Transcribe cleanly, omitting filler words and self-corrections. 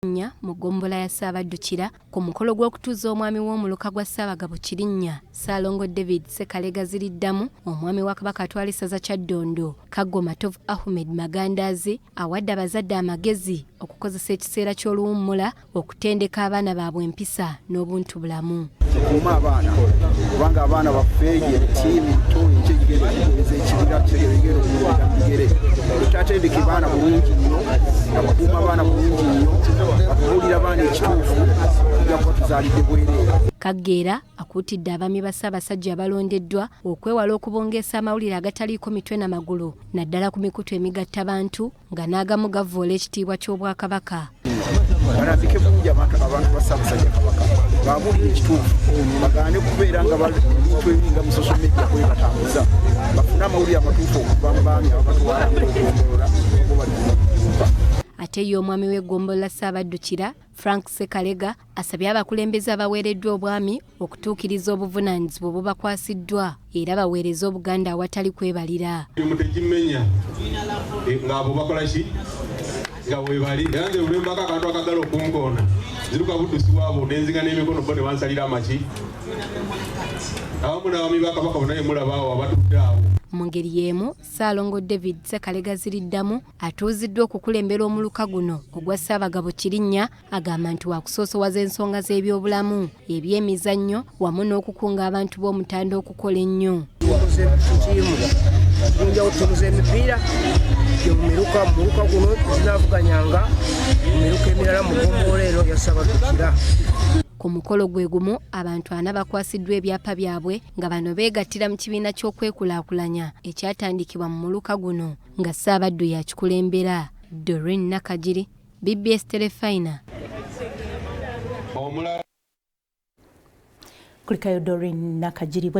Kirinnya mu gombola ya Ssaabaddukira ku mukolo gw'okutuuza omwami w'omuluka gwa Ssaabagabo Kirinnya Ssaalongo David Ssekalegaziriddamu omwami wa Kabaka atwala essaza Kyaddondo Kaggo Atuuzizza Abaami awadde abazadde amagezi okukozesa ekiseera ky'oluwummula okutendeka abaana baabwe empisa n'obuntubulamu. Tukuuma abaana kubanga abaana bafeeye ttiimu nto ekyegere kutereeza ekibira kyegere okubeera bigere tutatendeka abaana bulungi nnyo nga bakuuma abaana bulungi nnyo bakubuulira abaana ekituufu tujja kuba tuzaalidde bwereere. Kaggeera akuutidde abaami ba Ssaabasajja abalondeddwa okwewala okubongeesa amawulire agataliiko mitwe na magulu naddala ku mikutu emigattabantu nga n'agamu gavvoola ekitiibwa ky'Obwakabaka. Balambike bulungi abantu ba Ssaabasajja Kabaka babuulire ekituufu bagaane kubeera nga bintu ebinga mu social media kwe batambuza bafune amawulire amatuufu okuva mu baami abatwala okugombolola obo bali kuba. Ate ye omwami w'eggombolola Ssaabaddukira Frank Ssekalega asabye abakulembeze abaweereddwa obwami okutuukiriza obuvunaanyizibwa obubakwasiddwa era baweereze Obuganda awatali kwebalira. Mutegimenya ng'abo bakola ki nga weebali yanze olwembako akantu akagala okunkoona ziruka buddusi waabo nenzika n'emikono bo ne bansalira amaki awamu n'abaami ba Kabaka bonna mulabaawo abatudde awo. Mu ngeri y'emu Ssaalongo David Ssekalegaziriddamu atuuziddwa okukulembera omuluka guno ogwa Ssaabagabo Kirinnya agamba nti wakusoosowaza ensonga z'ebyobulamu ebyemizannyo wamu n'okukunga abantu b'omutanda okukola ennyo. Tutuuza emipiira muluka guno zinaavuganyanga mu miruka emirala mu ggombolola eno ya Ssaabaddukira. Ku mukolo gwe gumu abantu 4 bakwasiddwa ebyapa byabwe nga bano beegattira mu kibiina ky'okwekulaakulanya ekyatandikibwa mu muluka guno nga Ssaabaddu yakikulembera. Doreen Nakajiri, BBS Telefina. Kulikayo Doreen Nakajiri.